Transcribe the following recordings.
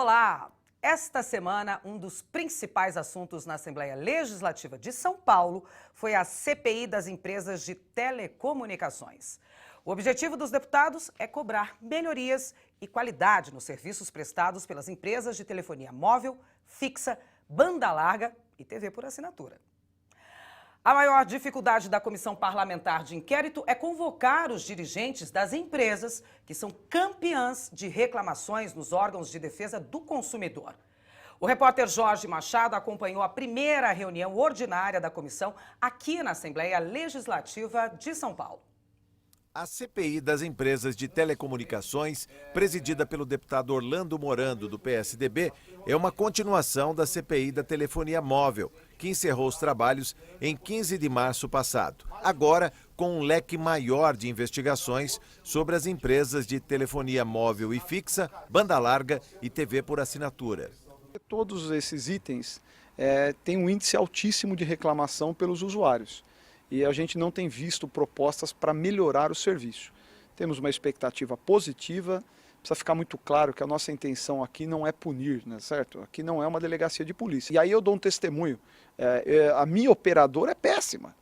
Olá! Esta semana, um dos principais assuntos na Assembleia Legislativa de São Paulo foi a CPI das empresas de telecomunicações. O objetivo dos deputados é cobrar melhorias e qualidade nos serviços prestados pelas empresas de telefonia móvel, fixa, banda larga e TV por assinatura. A maior dificuldade da Comissão Parlamentar de Inquérito é convocar os dirigentes das empresas que são campeãs de reclamações nos órgãos de defesa do consumidor. O repórter Jorge Machado acompanhou a primeira reunião ordinária da comissão aqui na Assembleia Legislativa de São Paulo. A CPI das empresas de telecomunicações, presidida pelo deputado Orlando Morando, do PSDB, é uma continuação da CPI da telefonia móvel, que encerrou os trabalhos em 15 de março passado. Agora, com um leque maior de investigações sobre as empresas de telefonia móvel e fixa, banda larga e TV por assinatura. Todos esses itens têm um índice altíssimo de reclamação pelos usuários. E a gente não tem visto propostas para melhorar o serviço. Temos uma expectativa positiva, precisa ficar muito claro que a nossa intenção aqui não é punir, né, certo? Aqui não é uma delegacia de polícia. E aí eu dou um testemunho, a minha operadora é péssima.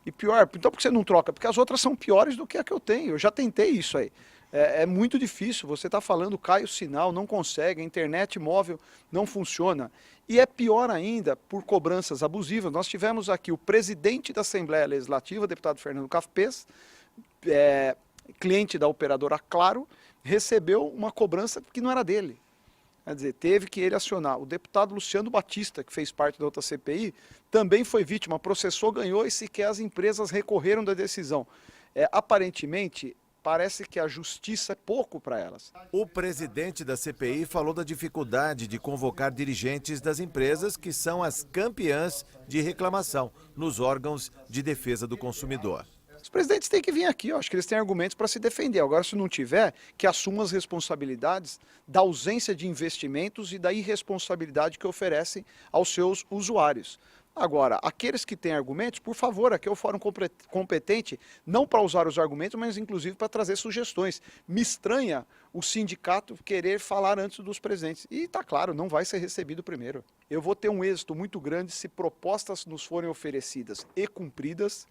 E pior, então por que você não troca? Porque as outras são piores do que a que eu tenho, eu já tentei isso aí. É muito difícil, você está falando, cai o sinal, não consegue, a internet móvel não funciona. E é pior ainda por cobranças abusivas. Nós tivemos aqui o presidente da Assembleia Legislativa, o deputado Fernando Cafpes, cliente da operadora Claro, recebeu uma cobrança que não era dele. Quer dizer, teve que ele acionar. O deputado Luciano Batista, que fez parte da outra CPI, também foi vítima, processou, ganhou e sequer as empresas recorreram da decisão. Aparentemente, parece que a justiça é pouco para elas. O presidente da CPI falou da dificuldade de convocar dirigentes das empresas que são as campeãs de reclamação nos órgãos de defesa do consumidor. Os presidentes têm que vir aqui, eu acho que eles têm argumentos para se defender. Agora, se não tiver, que assumam as responsabilidades da ausência de investimentos e da irresponsabilidade que oferecem aos seus usuários. Agora, aqueles que têm argumentos, por favor, aqui é o fórum competente, não para usar os argumentos, mas inclusive para trazer sugestões. Me estranha o sindicato querer falar antes dos presidentes. E está claro, não vai ser recebido primeiro. Eu vou ter um êxito muito grande se propostas nos forem oferecidas e cumpridas,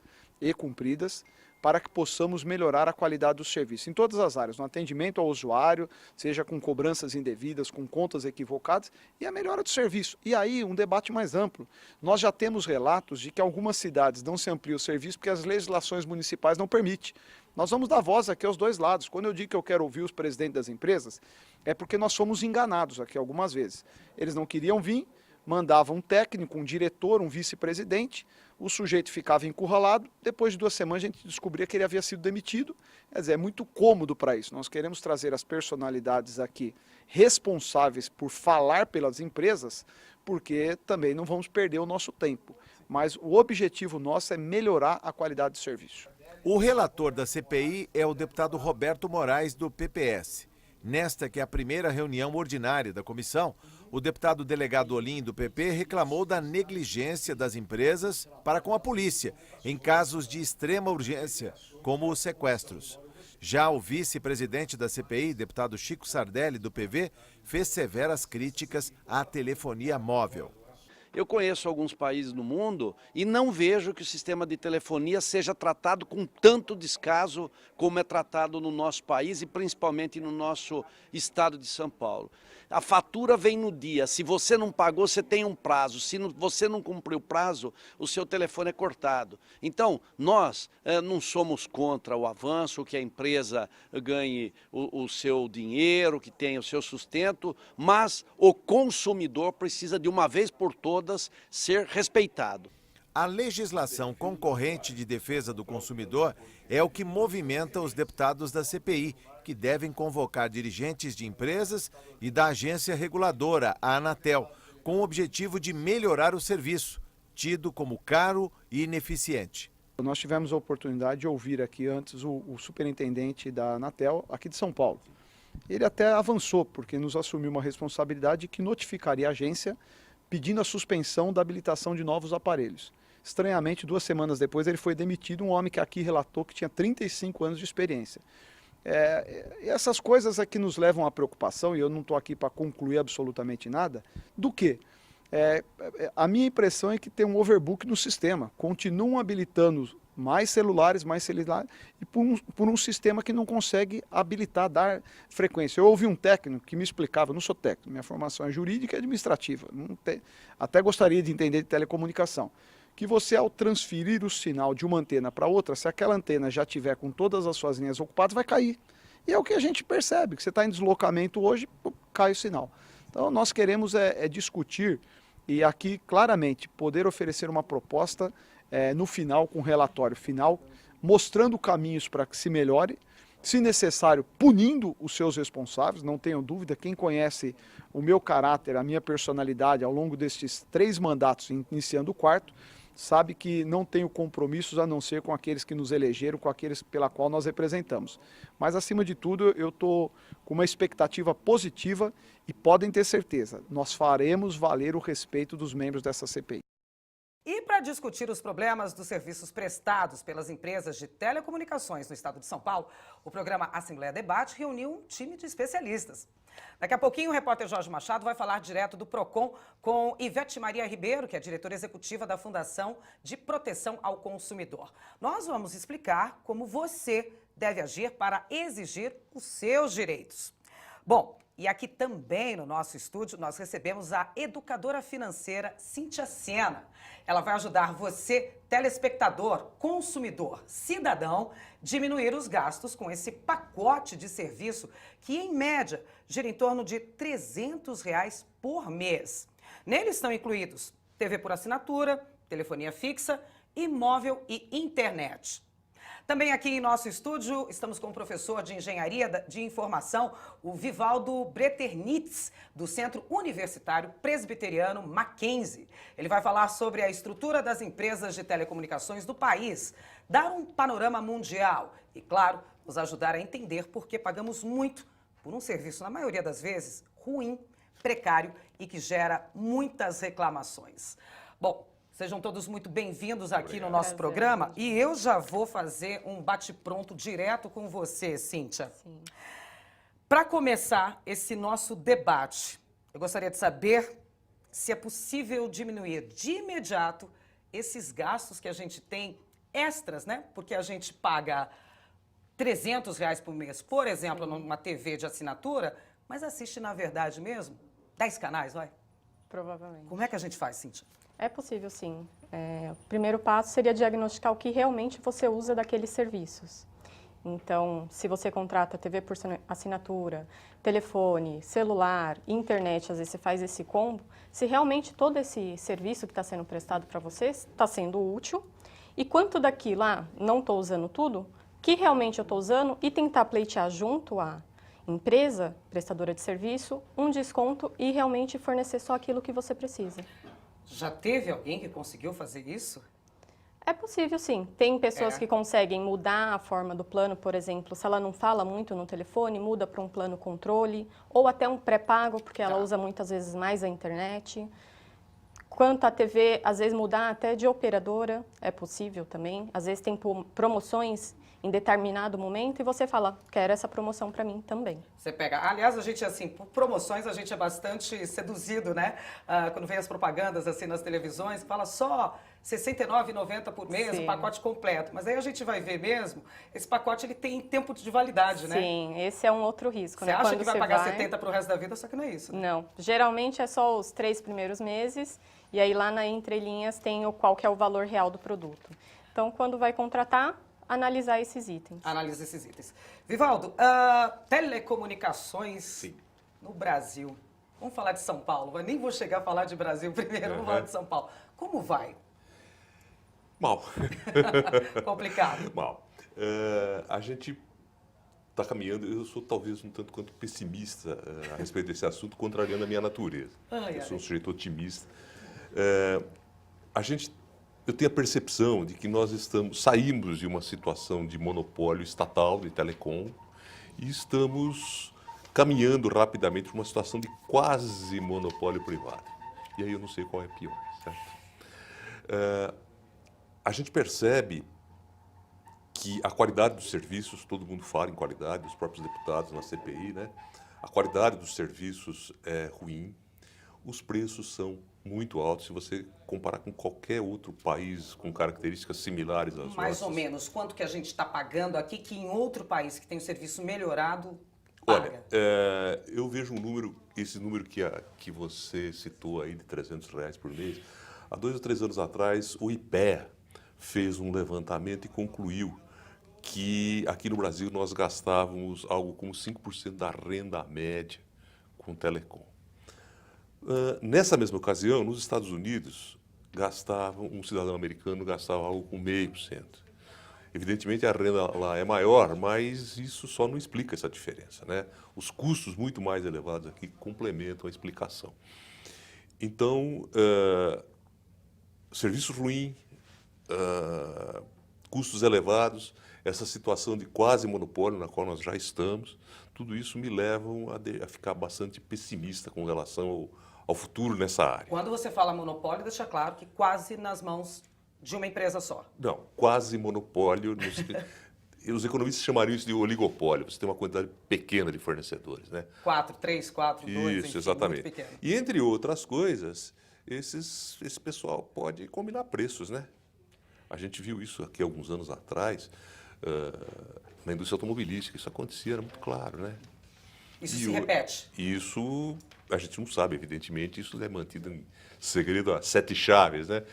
para que possamos melhorar a qualidade do serviço em todas as áreas, no atendimento ao usuário, seja com cobranças indevidas, com contas equivocadas, e a melhora do serviço. E aí, um debate mais amplo. Nós já temos relatos de que algumas cidades não se amplia o serviço porque as legislações municipais não permitem. Nós vamos dar voz aqui aos dois lados. Quando eu digo que eu quero ouvir os presidentes das empresas, é porque nós fomos enganados aqui algumas vezes. Eles não queriam vir, mandavam um técnico, um diretor, um vice-presidente, o sujeito ficava encurralado, depois de 2 semanas a gente descobria que ele havia sido demitido. Quer dizer, é muito cômodo para isso. Nós queremos trazer as personalidades aqui responsáveis por falar pelas empresas, porque também não vamos perder o nosso tempo. Mas o objetivo nosso é melhorar a qualidade do serviço. O relator da CPI é o deputado Roberto Moraes, do PPS. Nesta que é a primeira reunião ordinária da comissão, o deputado delegado Olim, do PP, reclamou da negligência das empresas para com a polícia, em casos de extrema urgência, como os sequestros. Já o vice-presidente da CPI, deputado Chico Sardelli, do PV, fez severas críticas à telefonia móvel. Eu conheço alguns países no mundo e não vejo que o sistema de telefonia seja tratado com tanto descaso como é tratado no nosso país e principalmente no nosso estado de São Paulo. A fatura vem no dia, se você não pagou, você tem um prazo, se você não cumpriu o prazo, o seu telefone é cortado. Então, nós não somos contra o avanço, que a empresa ganhe o seu dinheiro, que tenha o seu sustento, mas o consumidor precisa de uma vez por todas ser respeitado. A legislação concorrente de defesa do consumidor é o que movimenta os deputados da CPI, que devem convocar dirigentes de empresas e da agência reguladora, a Anatel, com o objetivo de melhorar o serviço, tido como caro e ineficiente. Nós tivemos a oportunidade de ouvir aqui antes o superintendente da Anatel, aqui de São Paulo. Ele até avançou, porque nos assumiu uma responsabilidade que notificaria a agência pedindo a suspensão da habilitação de novos aparelhos. Estranhamente, 2 semanas depois, ele foi demitido, um homem que aqui relatou que tinha 35 anos de experiência. Essas coisas é que nos levam à preocupação, e eu não estou aqui para concluir absolutamente nada, do que? A minha impressão é que tem um overbook no sistema, continuam habilitando mais celulares, e por um sistema que não consegue habilitar, dar frequência. Eu ouvi um técnico que me explicava, não sou técnico, minha formação é jurídica e administrativa, até gostaria de entender de telecomunicação, que você, ao transferir o sinal de uma antena para outra, se aquela antena já tiver com todas as suas linhas ocupadas, vai cair. E é o que a gente percebe, que você está em deslocamento hoje, cai o sinal. Então nós queremos discutir e aqui claramente poder oferecer uma proposta no final, com um relatório final, mostrando caminhos para que se melhore, se necessário, punindo os seus responsáveis, não tenham dúvida, quem conhece o meu caráter, a minha personalidade ao longo destes 3 mandatos, iniciando o 4º, sabe que não tenho compromissos a não ser com aqueles que nos elegeram, com aqueles pela qual nós representamos. Mas, acima de tudo, eu estou com uma expectativa positiva e podem ter certeza, nós faremos valer o respeito dos membros dessa CPI. E para discutir os problemas dos serviços prestados pelas empresas de telecomunicações no estado de São Paulo, o programa Assembleia Debate reuniu um time de especialistas. Daqui a pouquinho, o repórter Jorge Machado vai falar direto do PROCON com Ivete Maria Ribeiro, que é diretora executiva da Fundação de Proteção ao Consumidor. Nós vamos explicar como você deve agir para exigir os seus direitos. Bom, e aqui também no nosso estúdio nós recebemos a educadora financeira Cíntia Sena. Ela vai ajudar você, telespectador, consumidor, cidadão, diminuir os gastos com esse pacote de serviço que, em média, gira em torno de R$ 300 por mês. Nele estão incluídos TV por assinatura, telefonia fixa, imóvel e internet. Também aqui em nosso estúdio estamos com o professor de Engenharia de Informação, o Vivaldo Breternitz, do Centro Universitário Presbiteriano Mackenzie. Ele vai falar sobre a estrutura das empresas de telecomunicações do país, dar um panorama mundial e, claro, nos ajudar a entender por que pagamos muito por um serviço, na maioria das vezes, ruim, precário e que gera muitas reclamações. Bom, sejam todos muito bem-vindos aqui no nosso programa. E eu já vou fazer um bate-pronto direto com você, Cíntia. Para começar esse nosso debate, eu gostaria de saber se é possível diminuir de imediato esses gastos que a gente tem extras, né? Porque a gente paga R$ 300 por mês, por exemplo, numa TV de assinatura, mas assiste, na verdade mesmo, 10 canais, vai? Provavelmente. Como é que a gente faz, Cíntia? É possível, sim. O primeiro passo seria diagnosticar o que realmente você usa daqueles serviços. Então, se você contrata TV por assinatura, telefone, celular, internet, às vezes você faz esse combo, se realmente todo esse serviço que está sendo prestado para você está sendo útil e quanto daquilo, não estou usando tudo, que realmente eu estou usando e tentar pleitear junto à empresa prestadora de serviço um desconto e realmente fornecer só aquilo que você precisa. Já teve alguém que conseguiu fazer isso? É possível, sim. Tem pessoas que conseguem mudar a forma do plano, por exemplo, se ela não fala muito no telefone, muda para um plano controle, ou até um pré-pago, porque ela usa muitas vezes mais a internet. Quanto à TV, às vezes mudar até de operadora, é possível também. Às vezes tem promoções em determinado momento e você fala, quero essa promoção para mim também. Você pega, aliás, a gente, assim, por promoções, a gente é bastante seduzido, né? Quando vem as propagandas, assim, nas televisões, fala só R$ 69,90 por mês, o pacote completo. Mas aí a gente vai ver mesmo, esse pacote, ele tem tempo de validade, né? Sim, esse é um outro risco, né? Você acha que vai pagar 70 para o resto da vida, só que não é isso, né? Não, geralmente é só os 3 primeiros meses, e aí lá na entrelinhas tem qual que é o valor real do produto. Então, quando vai contratar, analisar esses itens. Analisa esses itens. Vivaldo, telecomunicações no Brasil. Vamos falar de São Paulo. Nem vou chegar a falar de Brasil primeiro, vamos falar de São Paulo. Como vai? Mal. Complicado. Mal. A gente está caminhando, eu sou talvez um tanto quanto pessimista a respeito desse assunto, contrariando a minha natureza. Eu sou um sujeito otimista. Eu tenho a percepção de que nós saímos de uma situação de monopólio estatal de telecom e estamos caminhando rapidamente para uma situação de quase monopólio privado. E aí eu não sei qual é pior, certo? A gente percebe que a qualidade dos serviços, todo mundo fala em qualidade, os próprios deputados na CPI, né? A qualidade dos serviços é ruim, os preços são muito altos se você comparar com qualquer outro país com características similares às nossas. Mais ou menos, quanto que a gente está pagando aqui que em outro país que tem um serviço melhorado paga? Olha, eu vejo um número, esse número que você citou aí de R$300 por mês. Há 2 ou 3 anos atrás, o IPEA fez um levantamento e concluiu que aqui no Brasil nós gastávamos algo como 5% da renda média com telecom. Nessa mesma ocasião, nos Estados Unidos, um cidadão americano gastava algo com 0,5%. Evidentemente, a renda lá é maior, mas isso só não explica essa diferença, né? Os custos muito mais elevados aqui complementam a explicação. Então, serviço ruim, custos elevados, essa situação de quase monopólio na qual nós já estamos, tudo isso me leva a ficar bastante pessimista com relação ao futuro nessa área. Quando você fala monopólio, deixa claro que quase nas mãos de uma empresa só. Não, quase monopólio. Os economistas chamariam isso de oligopólio. Você tem uma quantidade pequena de fornecedores, né? 4, 3, 4, 2, Isso, enfim, exatamente. muito pequeno. E entre outras coisas, esse pessoal pode combinar preços, né? A gente viu isso aqui alguns anos atrás, na indústria automobilística. Isso acontecia, era muito claro, né? Isso se repete? Isso a gente não sabe, evidentemente, isso é mantido em segredo a 7 chaves, né?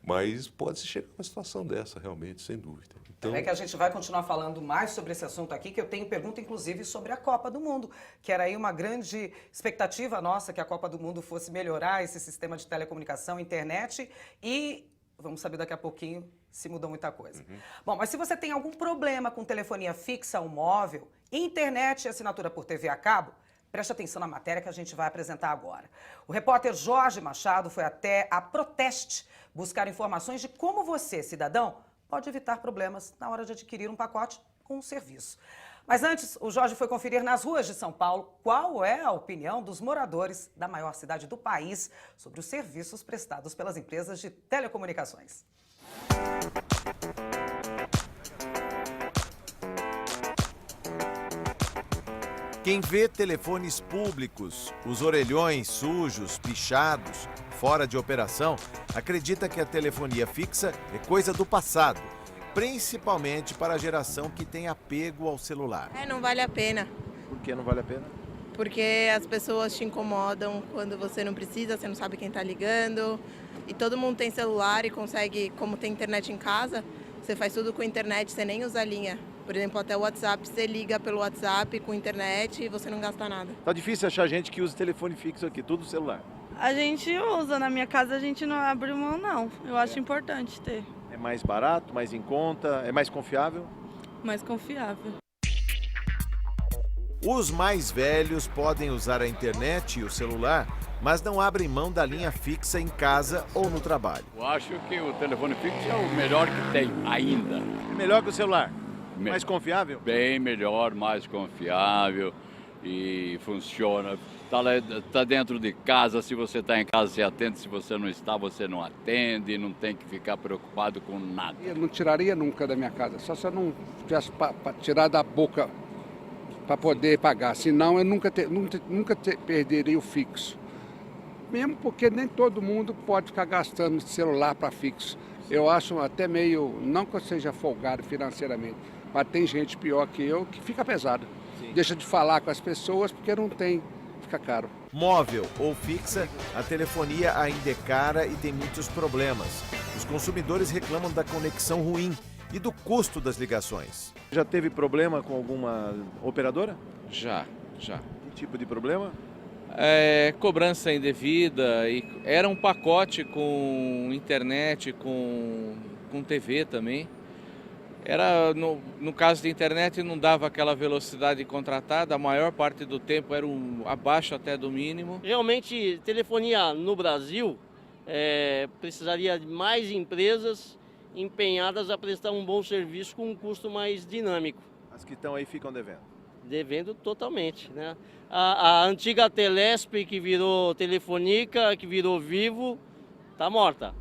Mas pode-se chegar a uma situação dessa, realmente, sem dúvida. Então, É que a gente vai continuar falando mais sobre esse assunto aqui, que eu tenho pergunta, inclusive, sobre a Copa do Mundo, que era aí uma grande expectativa nossa, que a Copa do Mundo fosse melhorar esse sistema de telecomunicação, internet, e vamos saber daqui a pouquinho se mudou muita coisa. Bom, mas se você tem algum problema com telefonia fixa ou móvel, internet e assinatura por TV a cabo, preste atenção na matéria que a gente vai apresentar agora. O repórter Jorge Machado foi até a Proteste buscar informações de como você, cidadão, pode evitar problemas na hora de adquirir um pacote com um serviço. Mas antes, o Jorge foi conferir nas ruas de São Paulo qual é a opinião dos moradores da maior cidade do país sobre os serviços prestados pelas empresas de telecomunicações. Quem vê telefones públicos, os orelhões sujos, pichados, fora de operação, acredita que a telefonia fixa é coisa do passado, principalmente para a geração que tem apego ao celular. Não vale a pena, Por que não vale a pena? porque as pessoas te incomodam quando você não precisa, você não sabe quem está ligando. E todo mundo tem celular e consegue, como tem internet em casa, você faz tudo com internet, você nem usa a linha. Por exemplo, até o WhatsApp, você liga pelo WhatsApp com internet e você não gasta nada. Tá difícil achar gente que usa telefone fixo aqui, tudo celular. A gente usa, na minha casa a gente não abre mão não, eu acho importante ter, É mais barato, mais em conta, é mais confiável? mais confiável. Os mais velhos podem usar a internet e o celular, mas não abrem mão da linha fixa em casa ou no trabalho. Eu acho que o telefone fixo é o melhor que tem ainda. Melhor que o celular? Mais confiável? Bem melhor, mais confiável e funciona. Tá dentro de casa, se você está em casa, você atende, se você não está, você não atende, não tem que ficar preocupado com nada. Eu não tiraria nunca da minha casa, só se eu não tivesse para tirar da boca para poder pagar, senão eu nunca perderia o fixo. Mesmo porque nem todo mundo pode ficar gastando celular para fixo. Eu acho até meio, não que eu seja folgado financeiramente, mas tem gente pior que eu que fica pesado. Sim. Deixa de falar com as pessoas porque não tem, fica caro. Móvel ou fixa, a telefonia ainda é cara e tem muitos problemas. Os consumidores reclamam da conexão ruim e do custo das ligações. Já teve problema com alguma operadora? Já. Que tipo de problema? Cobrança indevida, e era um pacote com internet, com TV também. No caso de internet não dava aquela velocidade contratada, a maior parte do tempo era abaixo até do mínimo. Realmente, telefonia no Brasil precisaria de mais empresas empenhadas a prestar um bom serviço com um custo mais dinâmico. As que estão aí ficam devendo? Devendo totalmente, né? A antiga Telesp, que virou Telefonica, que virou Vivo, tá morta.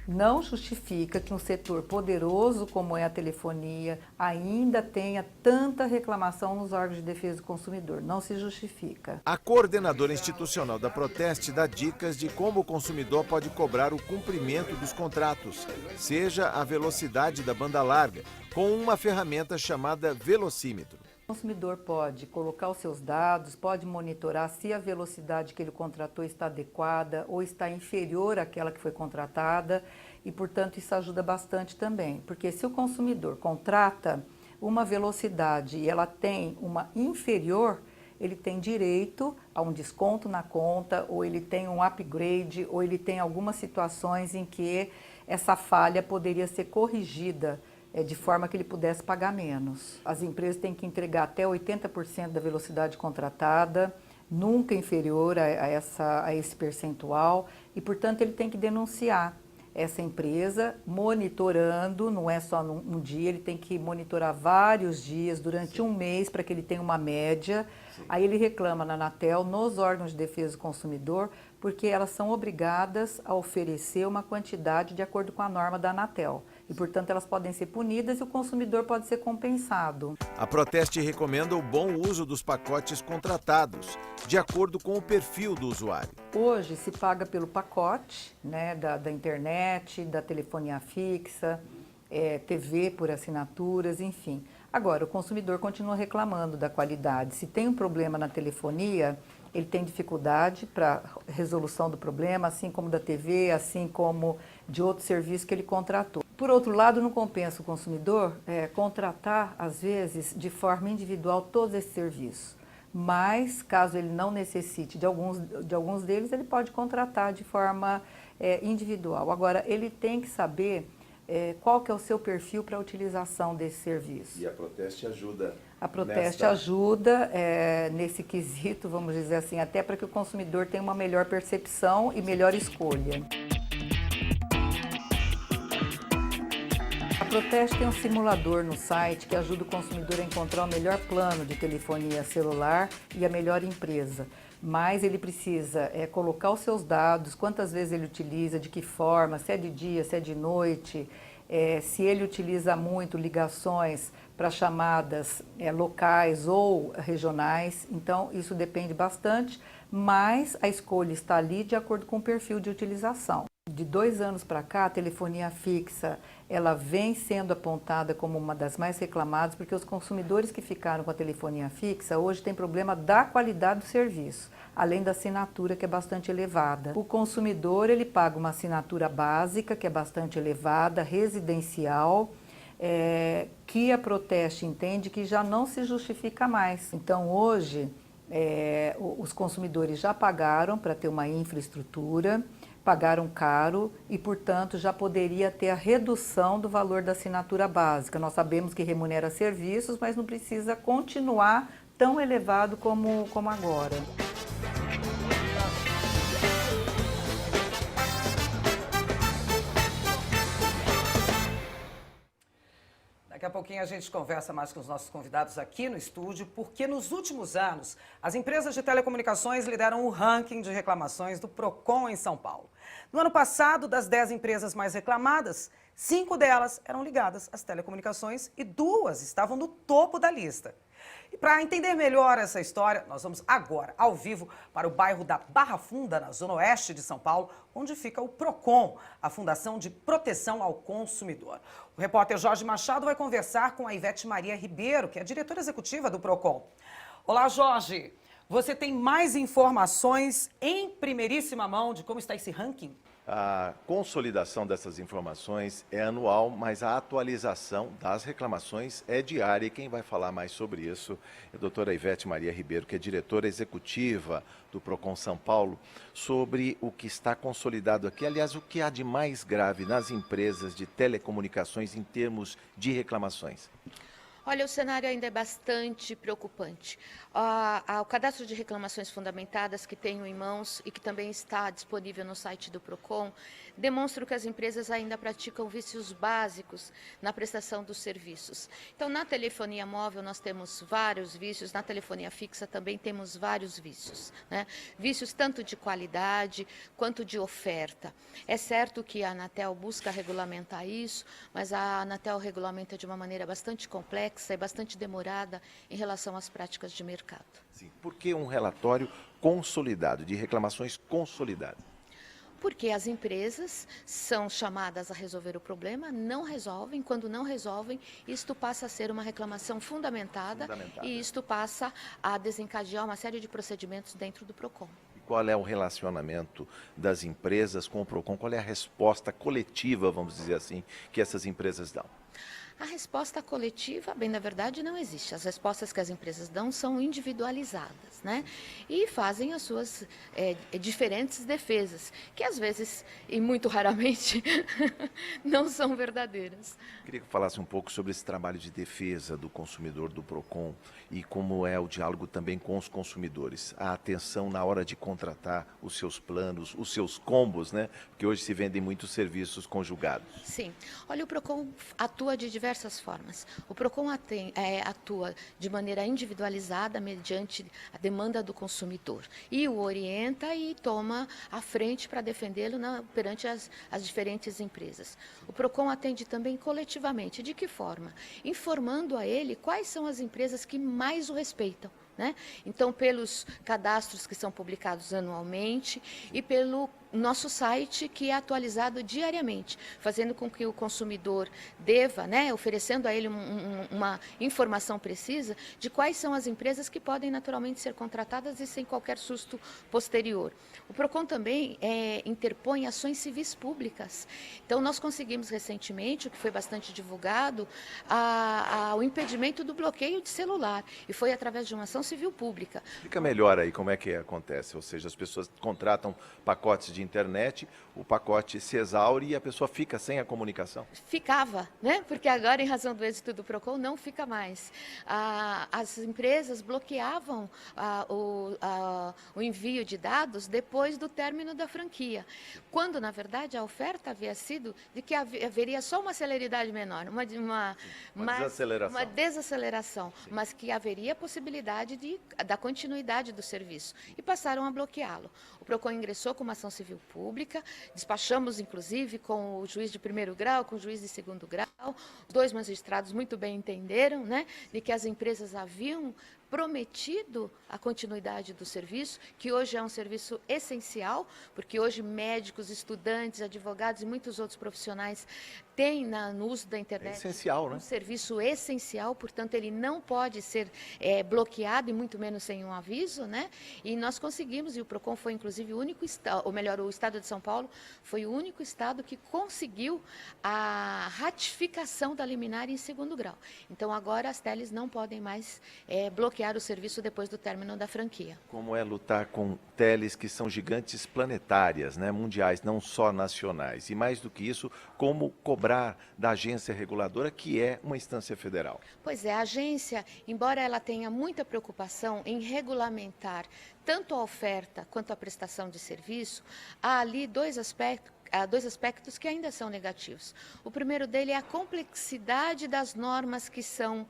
Não justifica que um setor poderoso como é a telefonia ainda tenha tanta reclamação nos órgãos de defesa do consumidor. Não se justifica. A coordenadora institucional da Proteste dá dicas de como o consumidor pode cobrar o cumprimento dos contratos, seja a velocidade da banda larga, com uma ferramenta chamada velocímetro. O consumidor pode colocar os seus dados, pode monitorar se a velocidade que ele contratou está adequada ou está inferior àquela que foi contratada e, portanto, isso ajuda bastante também. Porque se o consumidor contrata uma velocidade e ela tem uma inferior, ele tem direito a um desconto na conta, ou ele tem um upgrade, ou ele tem algumas situações em que essa falha poderia ser corrigida de forma que ele pudesse pagar menos. As empresas têm que entregar até 80% da velocidade contratada, nunca inferior a esse percentual, e, portanto, ele tem que denunciar essa empresa, monitorando, não é só num dia, ele tem que monitorar vários dias, durante um mês, para que ele tenha uma média. Aí ele reclama na Anatel, nos órgãos de defesa do consumidor, porque elas são obrigadas a oferecer uma quantidade de acordo com a norma da Anatel. E, portanto, elas podem ser punidas e o consumidor pode ser compensado. A Proteste recomenda o bom uso dos pacotes contratados, de acordo com o perfil do usuário. Hoje se paga pelo pacote, né, da internet, da telefonia fixa, TV por assinaturas, enfim. Agora, o consumidor continua reclamando da qualidade. Se tem um problema na telefonia, ele tem dificuldade para resolução do problema, assim como da TV, assim como de outros serviços que ele contratou. Por outro lado, não compensa o consumidor contratar, às vezes, de forma individual todos esses serviços. Mas, caso ele não necessite de alguns deles, ele pode contratar de forma individual. Agora, ele tem que saber qual que é o seu perfil para a utilização desse serviço. E a Proteste ajuda. A Proteste ajuda nesse quesito, vamos dizer assim, até para que o consumidor tenha uma melhor percepção e melhor escolha. A Proteste tem um simulador no site que ajuda o consumidor a encontrar o melhor plano de telefonia celular e a melhor empresa. Mas ele precisa colocar os seus dados, quantas vezes ele utiliza, de que forma, se é de dia, se é de noite, se ele utiliza muito ligações para chamadas locais ou regionais. Então, isso depende bastante, mas a escolha está ali de acordo com o perfil de utilização. De 2 anos para cá, a telefonia fixa ela vem sendo apontada como uma das mais reclamadas, porque os consumidores que ficaram com a telefonia fixa hoje têm problema da qualidade do serviço, além da assinatura, que é bastante elevada. O consumidor ele paga uma assinatura básica, que é bastante elevada, residencial, que a Proteste entende que já não se justifica mais. Então, hoje, os consumidores já pagaram para ter uma infraestrutura, pagaram caro e, portanto, já poderia ter a redução do valor da assinatura básica. Nós sabemos que remunera serviços, mas não precisa continuar tão elevado como agora. Daqui a pouquinho a gente conversa mais com os nossos convidados aqui no estúdio, porque nos últimos anos as empresas de telecomunicações lideram o ranking de reclamações do Procon em São Paulo. No ano passado, das 10 empresas mais reclamadas, 5 delas eram ligadas às telecomunicações e 2 estavam no topo da lista. E para entender melhor essa história, nós vamos agora, ao vivo, para o bairro da Barra Funda, na zona oeste de São Paulo, onde fica o Procon, a Fundação de Proteção ao Consumidor. O repórter Jorge Machado vai conversar com a Ivete Maria Ribeiro, que é a diretora executiva do Procon. Olá, Jorge. Você tem mais informações em primeiríssima mão de como está esse ranking? A consolidação dessas informações é anual, mas a atualização das reclamações é diária. E quem vai falar mais sobre isso é a doutora Ivete Maria Ribeiro, que é diretora executiva do Procon São Paulo, sobre o que está consolidado aqui. Aliás, o que há de mais grave nas empresas de telecomunicações em termos de reclamações? Olha, o cenário ainda é bastante preocupante. O cadastro de reclamações fundamentadas que tenho em mãos e que também está disponível no site do PROCON demonstra que as empresas ainda praticam vícios básicos na prestação dos serviços. Então, na telefonia móvel nós temos vários vícios, na telefonia fixa também temos vários vícios, né? Vícios tanto de qualidade quanto de oferta. É certo que a Anatel busca regulamentar isso, mas a Anatel regulamenta de uma maneira bastante complexa e bastante demorada em relação às práticas de mercado. Sim. Por que um relatório consolidado, de reclamações consolidadas? Porque as empresas são chamadas a resolver o problema, não resolvem. Quando não resolvem, isto passa a ser uma reclamação fundamentada. E isto passa a desencadear uma série de procedimentos dentro do PROCON. E qual é o relacionamento das empresas com o PROCON? Qual é a resposta coletiva, vamos dizer assim, que essas empresas dão? A resposta coletiva, bem, na verdade, não existe. As respostas que as empresas dão são individualizadas, né? E fazem as suas diferentes defesas, que às vezes, e muito raramente, não são verdadeiras. Queria que falasse um pouco sobre esse trabalho de defesa do consumidor do PROCON e como é o diálogo também com os consumidores. A atenção na hora de contratar os seus planos, os seus combos, né? Porque hoje se vendem muitos serviços conjugados. Sim. Olha, o PROCON atua de diversas formas. O PROCON atua de maneira individualizada mediante a demanda do consumidor e o orienta e toma a frente para defendê-lo perante as diferentes empresas. O PROCON atende também coletivamente. De que forma? Informando a ele quais são as empresas que mais o respeitam, né? Então, pelos cadastros que são publicados anualmente e pelo nosso site, que é atualizado diariamente, fazendo com que o consumidor deva, né, oferecendo a ele uma informação precisa de quais são as empresas que podem naturalmente ser contratadas e sem qualquer susto posterior. O PROCON também interpõe ações civis públicas. Então, nós conseguimos recentemente, o que foi bastante divulgado, o impedimento do bloqueio de celular, e foi através de uma ação civil pública. Fica melhor aí como é que acontece, ou seja, as pessoas contratam pacotes de internet, o pacote se exaure e a pessoa fica sem a comunicação. Ficava, né? Porque agora, em razão do êxito do PROCON, não fica mais. As empresas bloqueavam o envio de dados depois do término da franquia, quando, na verdade, a oferta havia sido de que haveria só uma celeridade menor, uma desaceleração, mas que haveria a possibilidade da continuidade do serviço, e passaram a bloqueá-lo. O PROCON ingressou com uma ação civil pública, despachamos, inclusive, com o juiz de primeiro grau, com o juiz de segundo grau. Os dois magistrados muito bem entenderam, né, de que as empresas haviam prometido a continuidade do serviço, que hoje é um serviço essencial, porque hoje médicos, estudantes, advogados e muitos outros profissionais têm no uso da internet essencial, né? Um serviço essencial, portanto ele não pode ser bloqueado e muito menos sem um aviso, né? E nós conseguimos, e o PROCON foi inclusive o único estado, ou melhor, o estado de São Paulo foi o único estado que conseguiu a ratificação da liminar em segundo grau. Então agora as teles não podem mais bloquear o serviço depois do término da franquia. Como é lutar com teles que são gigantes planetárias, né, mundiais, não só nacionais? E mais do que isso, como cobrar da agência reguladora, que é uma instância federal? Pois é, a agência, embora ela tenha muita preocupação em regulamentar tanto a oferta quanto a prestação de serviço, há ali dois aspectos que ainda são negativos. O primeiro dele é a complexidade das normas que são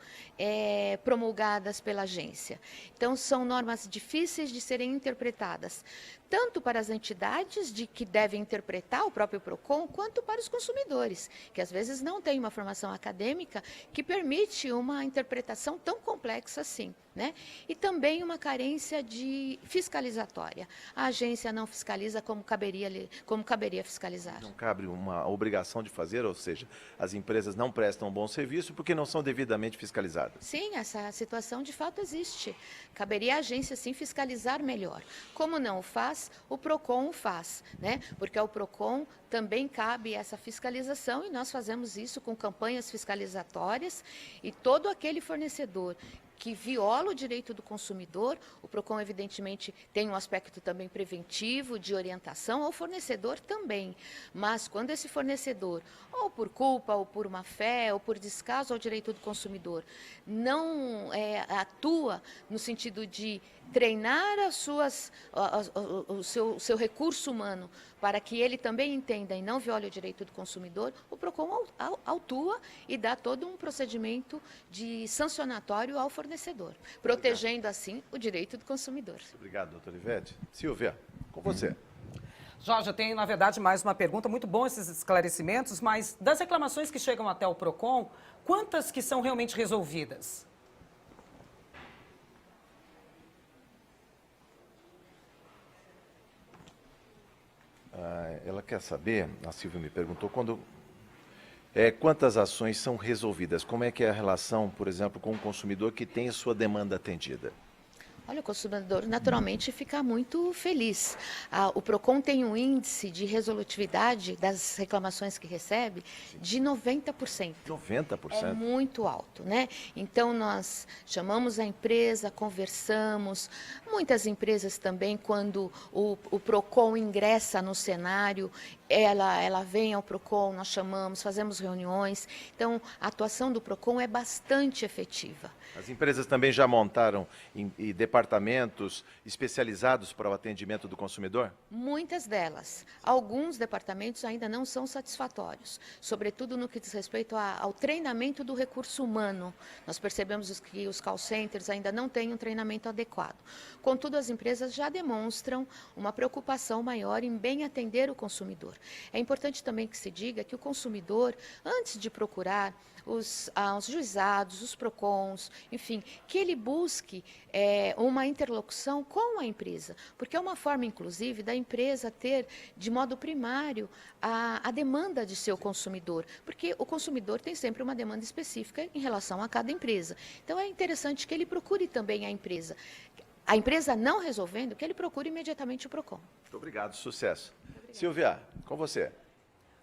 promulgadas pela agência. Então, são normas difíceis de serem interpretadas, tanto para as entidades que devem interpretar o próprio PROCON, quanto para os consumidores, que às vezes não têm uma formação acadêmica que permite uma interpretação tão complexa assim, né? E também uma carência fiscalizatória. A agência não fiscaliza como caberia fiscalizar. Não cabe uma obrigação de fazer, ou seja, as empresas não prestam um bom serviço porque não são devidamente fiscalizadas. Sim, essa situação de fato existe. Caberia à agência, sim, fiscalizar melhor. Como não o faz, o PROCON o faz, né? Porque ao PROCON também cabe essa fiscalização, e nós fazemos isso com campanhas fiscalizatórias, e todo aquele fornecedor que viola o direito do consumidor. O PROCON, evidentemente, tem um aspecto também preventivo, de orientação ao fornecedor também. Mas quando esse fornecedor, ou por culpa, ou por má fé, ou por descaso ao direito do consumidor, não atua no sentido de treinar o seu recurso humano para que ele também entenda e não viole o direito do consumidor, o PROCON atua e dá todo um procedimento de sancionatório ao fornecedor, protegendo assim o direito do consumidor. Obrigado, doutora Ivete. Silvia, com você. Jorge, eu tenho, na verdade, mais uma pergunta. Muito bom esses esclarecimentos, mas das reclamações que chegam até o PROCON, quantas que são realmente resolvidas? Ela quer saber, a Silvia me perguntou, quantas ações são resolvidas? Como é que é a relação, por exemplo, com o consumidor que tem a sua demanda atendida? Olha, o consumidor naturalmente fica muito feliz. O PROCON tem um índice de resolutividade das reclamações que recebe de 90%. 90%? É muito alto, né? Então, nós chamamos a empresa, conversamos. Muitas empresas também, quando o PROCON ingressa no cenário, ela vem ao PROCON, nós chamamos, fazemos reuniões. Então, a atuação do PROCON é bastante efetiva. As empresas também já montaram departamentos especializados para o atendimento do consumidor? Muitas delas. Alguns departamentos ainda não são satisfatórios, sobretudo no que diz respeito ao treinamento do recurso humano. Nós percebemos que os call centers ainda não têm um treinamento adequado. Contudo, as empresas já demonstram uma preocupação maior em bem atender o consumidor. É importante também que se diga que o consumidor, antes de procurar os juizados, os PROCONs, enfim, que ele busque uma interlocução com a empresa, porque é uma forma, inclusive, da empresa ter, de modo primário, a demanda de seu consumidor, porque o consumidor tem sempre uma demanda específica em relação a cada empresa. Então, é interessante que ele procure também a empresa. A empresa não resolvendo, que ele procure imediatamente o PROCON. Muito obrigado, sucesso. Silvia, com você.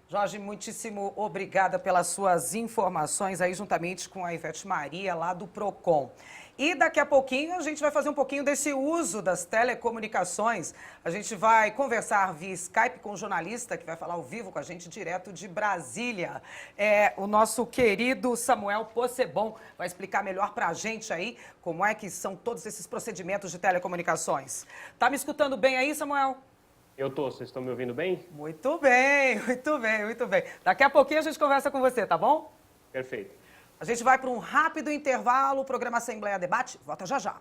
Jorge, muitíssimo obrigada pelas suas informações aí, juntamente com a Ivete Maria, lá do PROCON. E daqui a pouquinho a gente vai fazer um pouquinho desse uso das telecomunicações. A gente vai conversar via Skype com um jornalista que vai falar ao vivo com a gente direto de Brasília. O nosso querido Samuel Possebon vai explicar melhor pra gente aí como é que são todos esses procedimentos de telecomunicações. Tá me escutando bem aí, Samuel? Eu tô, vocês estão me ouvindo bem? Muito bem, muito bem, muito bem. Daqui a pouquinho a gente conversa com você, tá bom? Perfeito. A gente vai para um rápido intervalo, o programa Assembleia Debate volta já já.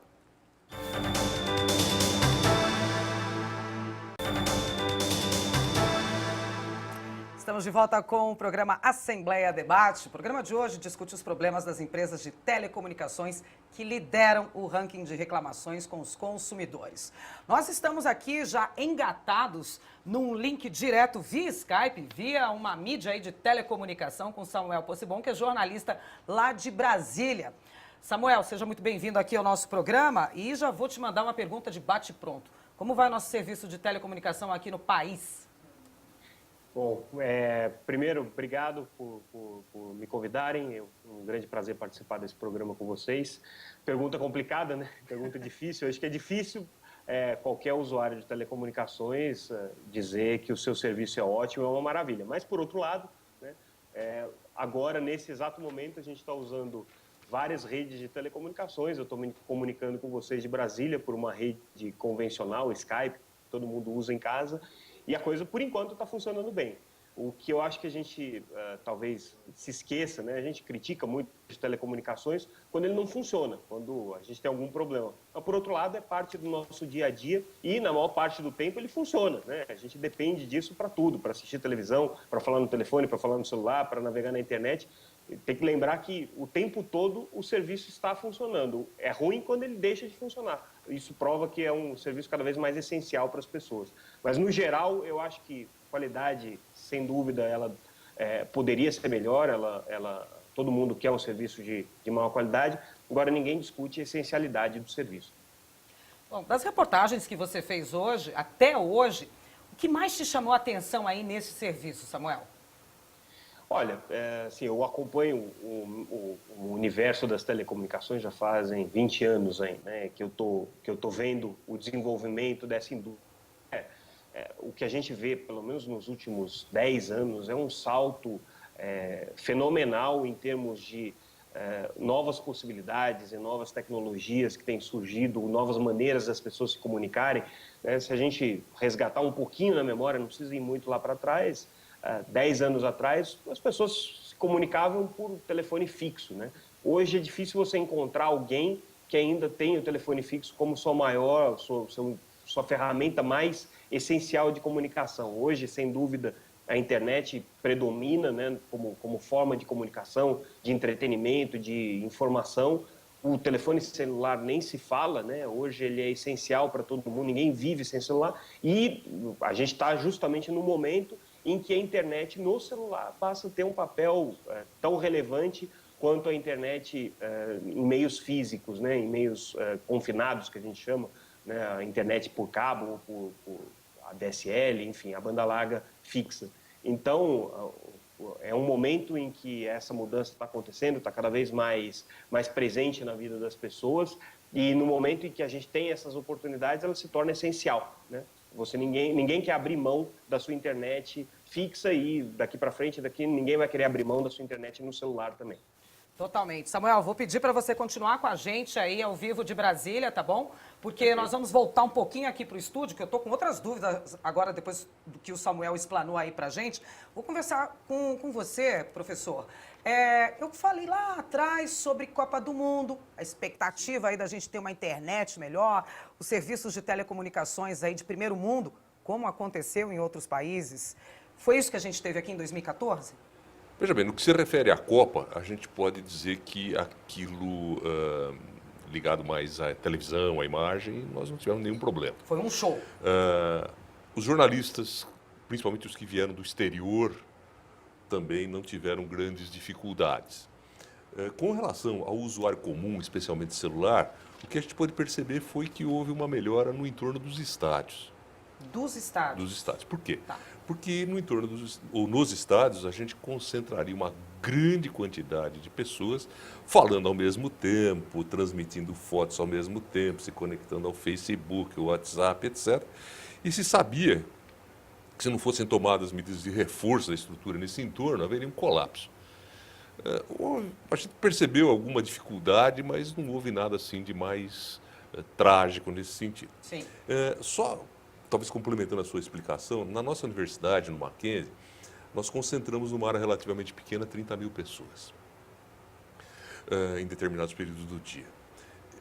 Estamos de volta com o programa Assembleia Debate. O programa de hoje discute os problemas das empresas de telecomunicações que lideram o ranking de reclamações com os consumidores. Nós estamos aqui já engatados num link direto via Skype, via uma mídia aí de telecomunicação com Samuel Possebon, que é jornalista lá de Brasília. Samuel, seja muito bem-vindo aqui ao nosso programa e já vou te mandar uma pergunta de bate-pronto. Como vai o nosso serviço de telecomunicação aqui no país? Bom, primeiro, obrigado por me convidarem. É um grande prazer participar desse programa com vocês. Pergunta complicada, né? Pergunta difícil. Eu acho que é difícil qualquer usuário de telecomunicações dizer que o seu serviço é ótimo, é uma maravilha. Mas, por outro lado, né, agora, nesse exato momento, a gente está usando várias redes de telecomunicações. Eu estou me comunicando com vocês de Brasília por uma rede convencional, Skype, que todo mundo usa em casa. E a coisa, por enquanto, está funcionando bem. O que eu acho que a gente talvez se esqueça, né? A gente critica muito as telecomunicações quando ele não funciona, quando a gente tem algum problema. Mas, por outro lado, é parte do nosso dia a dia e, na maior parte do tempo, ele funciona, né? A gente depende disso para tudo, para assistir televisão, para falar no telefone, para falar no celular, para navegar na internet. Tem que lembrar que o tempo todo o serviço está funcionando. É ruim quando ele deixa de funcionar. Isso prova que é um serviço cada vez mais essencial para as pessoas. Mas, no geral, eu acho que qualidade, sem dúvida, ela poderia ser melhor. Todo mundo quer um serviço de maior qualidade. Agora, ninguém discute a essencialidade do serviço. Bom, das reportagens que você fez hoje, até hoje, o que mais te chamou a atenção aí nesse serviço, Samuel? Olha, assim, eu acompanho o universo das telecomunicações já fazem 20 anos aí, né, que eu tô vendo o desenvolvimento dessa indústria. O que a gente vê, pelo menos nos últimos 10 anos, é um salto fenomenal em termos de novas possibilidades e novas tecnologias que têm surgido, novas maneiras das pessoas se comunicarem. Né? Se a gente resgatar um pouquinho na memória, não precisa ir muito lá para trás, 10 anos atrás, as pessoas se comunicavam por telefone fixo, né? Hoje é difícil você encontrar alguém que ainda tem o telefone fixo como sua ferramenta mais essencial de comunicação. Hoje, sem dúvida, a internet predomina, né, como forma de comunicação, de entretenimento, de informação. O telefone celular nem se fala, né? Hoje ele é essencial para todo mundo, ninguém vive sem celular. E a gente está justamente no momento em que a internet no celular passa a ter um papel tão relevante quanto a internet em meios físicos, né? Em meios confinados, que a gente chama, né? A internet por cabo, por ADSL, enfim, a banda larga fixa. Então, é um momento em que essa mudança está acontecendo, está cada vez mais presente na vida das pessoas, e no momento em que a gente tem essas oportunidades, ela se torna essencial, né? Ninguém quer abrir mão da sua internet fixa e daqui para frente, ninguém vai querer abrir mão da sua internet no celular também. Totalmente. Samuel, vou pedir para você continuar com a gente aí ao vivo de Brasília, tá bom? Porque nós vamos voltar um pouquinho aqui para o estúdio, que eu estou com outras dúvidas agora, depois do que o Samuel explanou aí para a gente. Vou conversar com você, professor. Eu falei lá atrás sobre Copa do Mundo, a expectativa aí da gente ter uma internet melhor, os serviços de telecomunicações aí de primeiro mundo, como aconteceu em outros países. Foi isso que a gente teve aqui em 2014? Veja bem, no que se refere à Copa, a gente pode dizer que aquilo ligado mais à televisão, à imagem, nós não tivemos nenhum problema. Foi um show. Os jornalistas, principalmente os que vieram do exterior, também não tiveram grandes dificuldades. Com relação ao usuário comum, especialmente celular, o que a gente pôde perceber foi que houve uma melhora no entorno dos estádios. Dos estádios? Dos estádios. Por quê? Tá. Porque no entorno nos estádios a gente concentraria uma grande quantidade de pessoas falando ao mesmo tempo, transmitindo fotos ao mesmo tempo, se conectando ao Facebook, ao WhatsApp, etc. E se sabia que se não fossem tomadas medidas de reforço da estrutura nesse entorno, haveria um colapso. A gente percebeu alguma dificuldade, mas não houve nada assim de mais trágico nesse sentido. Sim. Talvez complementando a sua explicação, na nossa universidade, no Mackenzie, nós concentramos numa área relativamente pequena 30 mil pessoas em determinados períodos do dia.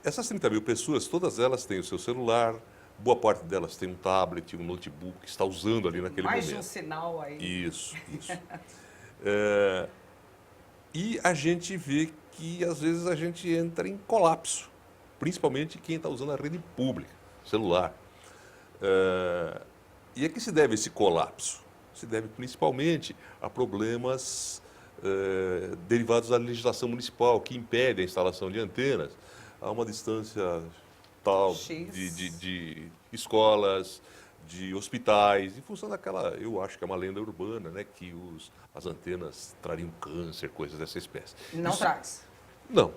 Essas 30 mil pessoas, todas elas têm o seu celular, boa parte delas tem um tablet, um notebook, que está usando ali naquele momento. Mais de um sinal aí. Isso. E a gente vê que, às vezes, a gente entra em colapso, principalmente quem está usando a rede pública, celular. E a que se deve esse colapso? Se deve principalmente a problemas derivados da legislação municipal, que impede a instalação de antenas a uma distância tal de escolas, de hospitais, em função daquela, eu acho que é uma lenda urbana, né, que as antenas trariam câncer, coisas dessa espécie. Não traz? Não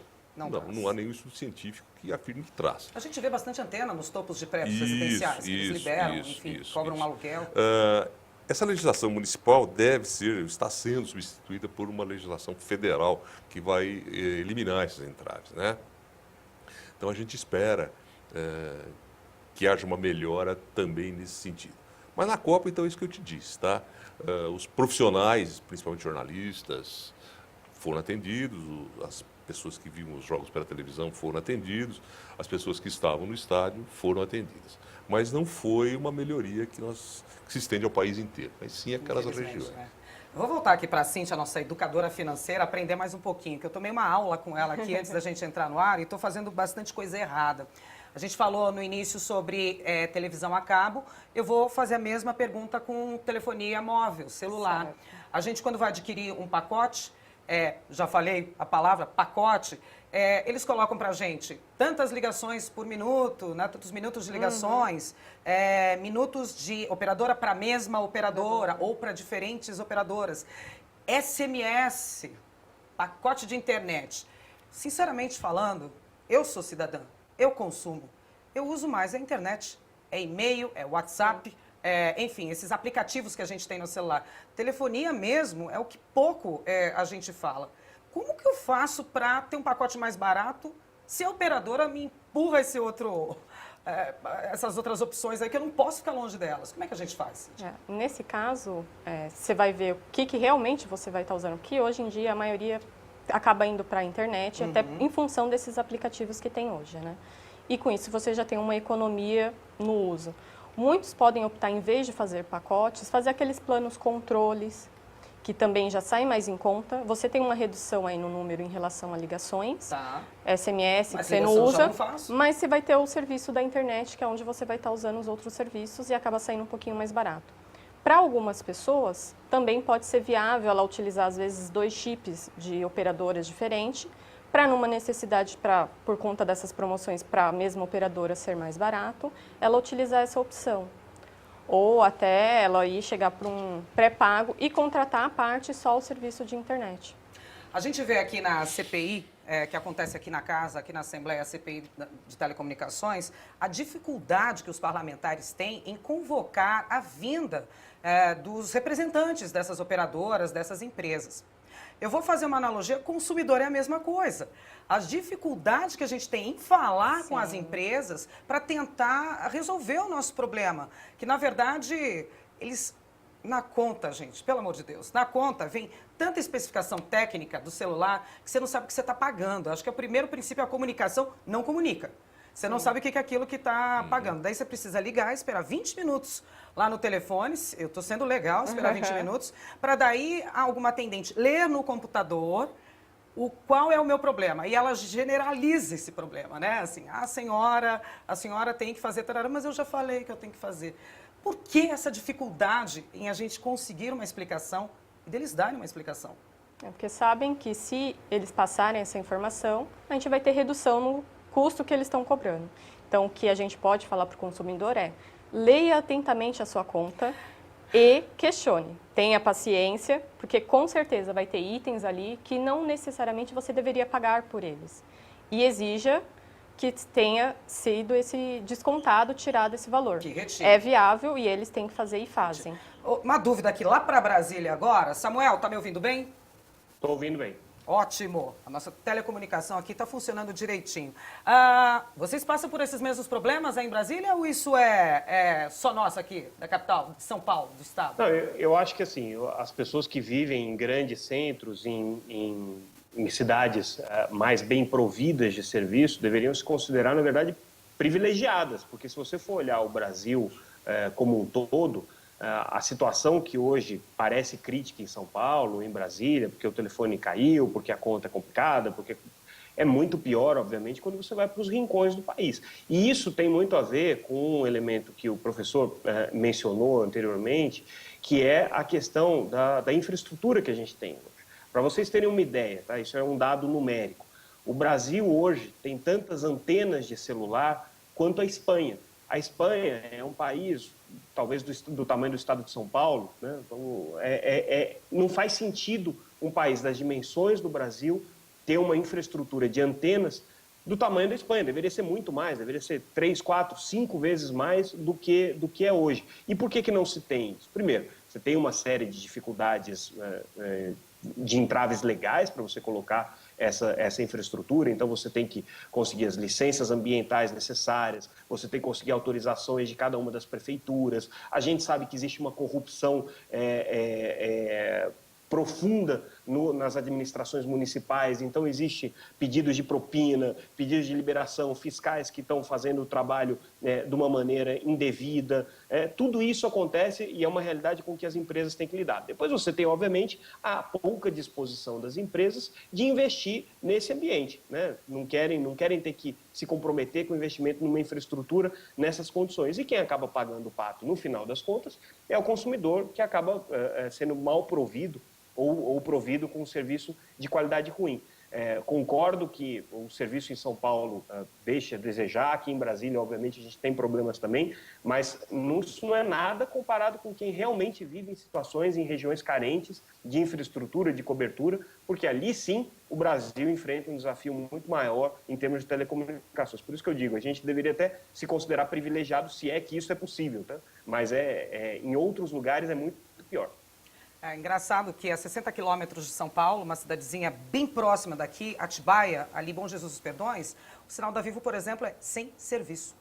há nenhum estudo científico que afirme que traz. A gente vê bastante antena nos topos de prédios residenciais, que eles liberam, enfim, cobram um aluguel. Essa legislação municipal está sendo substituída por uma legislação federal que vai eliminar essas entraves, né? Então a gente espera que haja uma melhora também nesse sentido. Mas na Copa, então, é isso que eu te disse, tá? Os profissionais, principalmente jornalistas, foram atendidos, as pessoas que viam os jogos pela televisão foram atendidos, as pessoas que estavam no estádio foram atendidas. Mas não foi uma melhoria que se estende ao país inteiro, mas sim aquelas regiões. Né? Vou voltar aqui para a Cíntia, nossa educadora financeira, aprender mais um pouquinho, que eu tomei uma aula com ela aqui antes da gente entrar no ar e estou fazendo bastante coisa errada. A gente falou no início sobre televisão a cabo, eu vou fazer a mesma pergunta com telefonia móvel, celular. Certo. A gente, quando vai adquirir um pacote, já falei a palavra pacote, eles colocam para a gente tantas ligações por minuto, né, tantos minutos de ligações, minutos de operadora para a mesma operadora ou para diferentes operadoras. SMS, pacote de internet. Sinceramente falando, eu sou cidadã, eu consumo, eu uso mais a internet. É e-mail, é WhatsApp, enfim, esses aplicativos que a gente tem no celular. Telefonia mesmo é o que pouco a gente fala. Como que eu faço para ter um pacote mais barato se a operadora me empurra essas outras opções aí que eu não posso ficar longe delas? Como é que a gente faz? Nesse caso, você vai ver o que realmente você vai estar usando, que hoje em dia a maioria acaba indo para a internet, até em função desses aplicativos que tem hoje, né? E com isso você já tem uma economia no uso. Muitos podem optar, em vez de fazer pacotes, fazer aqueles planos controles, que também já saem mais em conta. Você tem uma redução aí no número em relação a ligações, SMS, que você não usa, mas você vai ter o serviço da internet, que é onde você vai estar usando os outros serviços e acaba saindo um pouquinho mais barato. Para algumas pessoas, também pode ser viável ela utilizar, às vezes, 2 chips de operadoras diferentes, para numa necessidade, por conta dessas promoções, para a mesma operadora ser mais barato, ela utilizar essa opção. Ou até ela ir chegar para um pré-pago e contratar à parte só o serviço de internet. A gente vê aqui na CPI, que acontece aqui na casa, aqui na Assembleia, a CPI de Telecomunicações, a dificuldade que os parlamentares têm em convocar a vinda dos representantes dessas operadoras, dessas empresas. Eu vou fazer uma analogia, consumidor é a mesma coisa. As dificuldades que a gente tem em falar com as empresas para tentar resolver o nosso problema. Que, na verdade, eles, na conta, gente, pelo amor de Deus, na conta vem tanta especificação técnica do celular que você não sabe o que você está pagando. Acho que o primeiro princípio é a comunicação, não comunica. Você não sabe o que é aquilo que está pagando. Daí você precisa ligar, esperar 20 minutos lá no telefone, eu estou sendo legal, esperar 20 minutos, para daí alguma atendente ler no computador qual é o meu problema. E ela generaliza esse problema, né? Assim, a senhora tem que fazer, mas eu já falei que eu tenho que fazer. Por que essa dificuldade em a gente conseguir uma explicação e deles darem uma explicação? Porque sabem que se eles passarem essa informação, a gente vai ter redução no custo que eles estão cobrando. Então, o que a gente pode falar para o consumidor é: leia atentamente a sua conta e questione. Tenha paciência, porque com certeza vai ter itens ali que não necessariamente você deveria pagar por eles. E exija que tenha sido esse descontado, tirado esse valor. É viável e eles têm que fazer e fazem. Uma dúvida aqui, lá para Brasília agora. Samuel, tá me ouvindo bem? Estou ouvindo bem. Ótimo. A nossa telecomunicação aqui está funcionando direitinho. Vocês passam por esses mesmos problemas aí em Brasília ou isso é só nossa aqui, da capital, de São Paulo, do estado? Não, eu acho que assim, as pessoas que vivem em grandes centros, em cidades mais bem providas de serviço, deveriam se considerar, na verdade, privilegiadas. Porque se você for olhar o Brasil como um todo, a situação que hoje parece crítica em São Paulo, em Brasília, porque o telefone caiu, porque a conta é complicada, porque é muito pior, obviamente, quando você vai para os rincões do país. E isso tem muito a ver com um elemento que o professor mencionou anteriormente, que é a questão da infraestrutura que a gente tem hoje. Para vocês terem uma ideia, tá? Isso é um dado numérico. O Brasil hoje tem tantas antenas de celular quanto a Espanha. A Espanha é um país, talvez do tamanho do estado de São Paulo, né? Então, não faz sentido um país das dimensões do Brasil ter uma infraestrutura de antenas do tamanho da Espanha. Deveria ser muito mais, deveria ser 3, 4, 5 vezes mais do que é hoje. E por que não se tem isso? Primeiro, você tem uma série de dificuldades de entraves legais para você colocar essa infraestrutura, então você tem que conseguir as licenças ambientais necessárias, você tem que conseguir autorizações de cada uma das prefeituras. A gente sabe que existe uma corrupção profunda nas administrações municipais, então existe pedidos de propina, pedidos de liberação, fiscais que estão fazendo o trabalho de uma maneira indevida. Tudo isso acontece e é uma realidade com que as empresas têm que lidar. Depois você tem, obviamente, a pouca disposição das empresas de investir nesse ambiente, né? Não querem ter que se comprometer com investimento numa infraestrutura nessas condições. E quem acaba pagando o pato, no final das contas, é o consumidor, que acaba sendo mal provido ou provido com um serviço de qualidade ruim. Concordo que o serviço em São Paulo deixa a desejar, aqui em Brasília, obviamente, a gente tem problemas também, mas isso não é nada comparado com quem realmente vive em situações, em regiões carentes de infraestrutura, de cobertura, porque ali sim o Brasil enfrenta um desafio muito maior em termos de telecomunicações. Por isso que eu digo, a gente deveria até se considerar privilegiado, se é que isso é possível, tá? Mas em outros lugares é muito pior. É engraçado que a 60 quilômetros de São Paulo, uma cidadezinha bem próxima daqui, Atibaia, ali Bom Jesus dos Perdões, o sinal da Vivo, por exemplo, é sem serviço.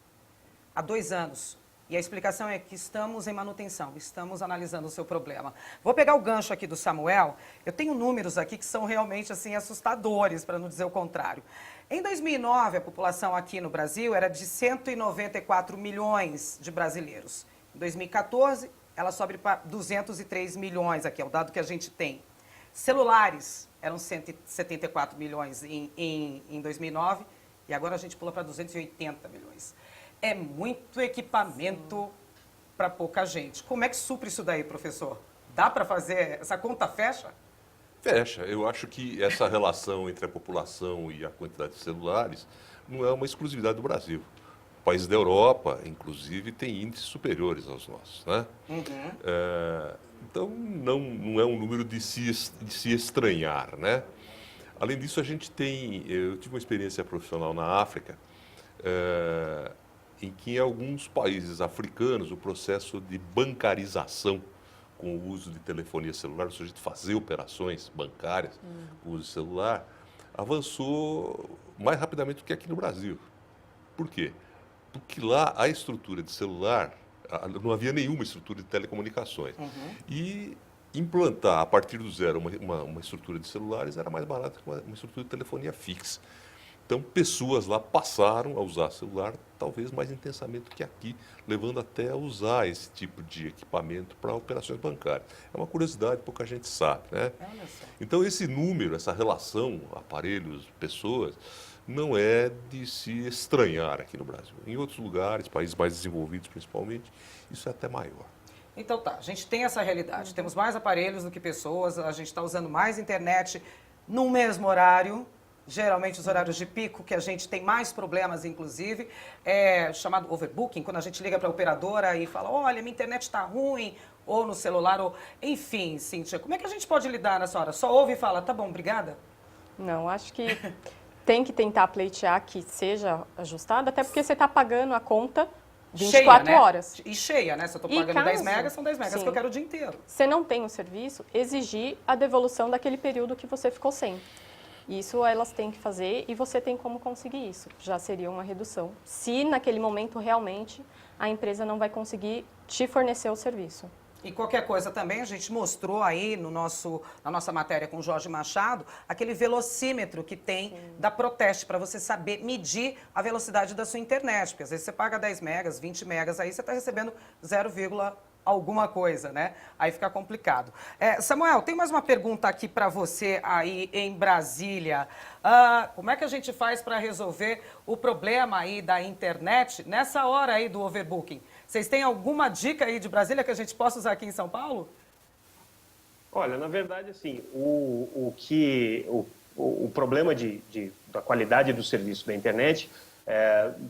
Há 2 anos. E a explicação é que estamos em manutenção, estamos analisando o seu problema. Vou pegar o gancho aqui do Samuel. Eu tenho números aqui que são realmente assim assustadores, para não dizer o contrário. Em 2009, a população aqui no Brasil era de 194 milhões de brasileiros. Em 2014, ela sobe para 203 milhões, aqui é o dado que a gente tem. Celulares eram 174 milhões em 2009 e agora a gente pula para 280 milhões. É muito equipamento para pouca gente. Como é que supre isso daí, professor? Dá para fazer? Essa conta fecha? Fecha. Eu acho que essa relação entre a população e a quantidade de celulares não é uma exclusividade do Brasil. Países da Europa, inclusive, têm índices superiores aos nossos, né? Então, não é um número de se estranhar, né? Além disso, eu tive uma experiência profissional na África, em que em alguns países africanos o processo de bancarização com o uso de telefonia celular, ou seja, de fazer operações bancárias com o uso de celular, avançou mais rapidamente do que aqui no Brasil. Por quê? Porque lá a estrutura de celular, não havia nenhuma estrutura de telecomunicações. E implantar a partir do zero uma estrutura de celulares era mais barato que uma estrutura de telefonia fixa. Então, pessoas lá passaram a usar celular talvez mais intensamente do que aqui, levando até a usar esse tipo de equipamento para operações bancárias. É uma curiosidade, pouca gente sabe, né? Então, esse número, essa relação, aparelhos, pessoas, não é de se estranhar aqui no Brasil. Em outros lugares, países mais desenvolvidos principalmente, isso é até maior. Então tá, a gente tem essa realidade. Temos mais aparelhos do que pessoas, a gente está usando mais internet no mesmo horário, geralmente os horários de pico, que a gente tem mais problemas, inclusive, chamado overbooking, quando a gente liga para a operadora e fala, olha, minha internet está ruim, ou no celular, ou... Enfim, Cíntia, como é que a gente pode lidar nessa hora? Só ouve e fala, tá bom, obrigada? Não, acho que tem que tentar pleitear que seja ajustado, até porque você está pagando a conta 24 cheia, né? horas. E cheia, né? Se eu estou pagando 10 megas, são 10 megas sim, que eu quero o dia inteiro. Você não tem o serviço, exigir a devolução daquele período que você ficou sem. Isso elas têm que fazer e você tem como conseguir isso. Já seria uma redução. Se naquele momento realmente a empresa não vai conseguir te fornecer o serviço. E qualquer coisa também, a gente mostrou aí na nossa matéria com o Jorge Machado, aquele velocímetro que tem da Proteste, para você saber medir a velocidade da sua internet. Porque às vezes você paga 10 megas, 20 megas, aí você está recebendo 0, alguma coisa, né? Aí fica complicado. Samuel, tem mais uma pergunta aqui para você aí em Brasília. Como é que a gente faz para resolver o problema aí da internet nessa hora aí do overbooking? Vocês têm alguma dica aí de Brasília que a gente possa usar aqui em São Paulo? Olha, na verdade, assim, o problema da qualidade do serviço da internet,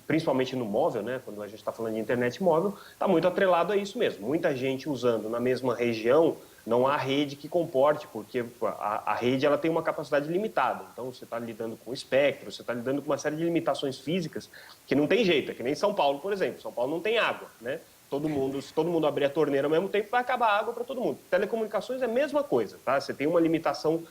principalmente no móvel, né, quando a gente está falando de internet móvel, está muito atrelado a isso mesmo. Muita gente usando na mesma região, não há rede que comporte, porque a rede ela tem uma capacidade limitada. Então, você está lidando com espectro, você está lidando com uma série de limitações físicas que não tem jeito. É que nem São Paulo, por exemplo. São Paulo não tem água, né? Se todo mundo abrir a torneira ao mesmo tempo, vai acabar a água para todo mundo. Telecomunicações é a mesma coisa, tá? Você tem uma limitação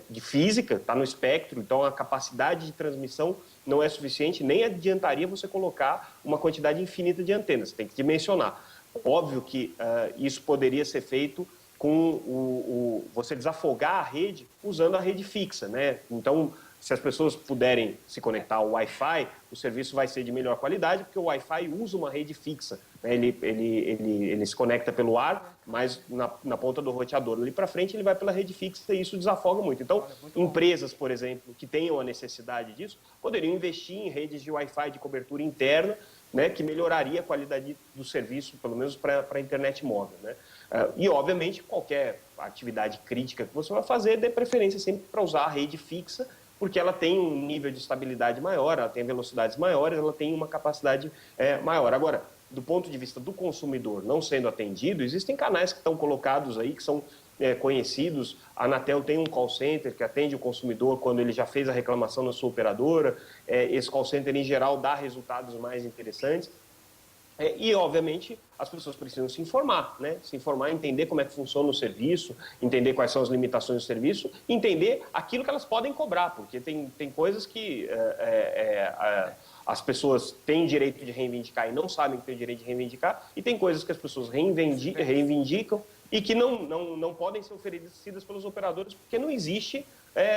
de física, está no espectro, então a capacidade de transmissão não é suficiente, nem adiantaria você colocar uma quantidade infinita de antenas, você tem que dimensionar. Óbvio que isso poderia ser feito com você desafogar a rede usando a rede fixa, né? Então, se as pessoas puderem se conectar ao Wi-Fi, o serviço vai ser de melhor qualidade, porque o Wi-Fi usa uma rede fixa, né? Ele se conecta pelo ar, mas na ponta do roteador ali para frente ele vai pela rede fixa e isso desafoga muito. Então, empresas, por exemplo, que tenham a necessidade disso, poderiam investir em redes de Wi-Fi de cobertura interna, né, que melhoraria a qualidade do serviço, pelo menos para a internet móvel, né? E, obviamente, qualquer atividade crítica que você vai fazer, dê preferência sempre para usar a rede fixa, porque ela tem um nível de estabilidade maior, ela tem velocidades maiores, ela tem uma capacidade maior. Agora, do ponto de vista do consumidor não sendo atendido, existem canais que estão colocados aí, que são conhecidos. A Anatel tem um call center que atende o consumidor quando ele já fez a reclamação na sua operadora. Esse call center, em geral, dá resultados mais interessantes. E, obviamente, as pessoas precisam se informar, né? Se informar, entender como é que funciona o serviço, entender quais são as limitações do serviço, entender aquilo que elas podem cobrar, porque tem coisas que as pessoas têm direito de reivindicar e não sabem que têm direito de reivindicar, e tem coisas que as pessoas reivindicam e que não podem ser oferecidas pelos operadores, porque não existe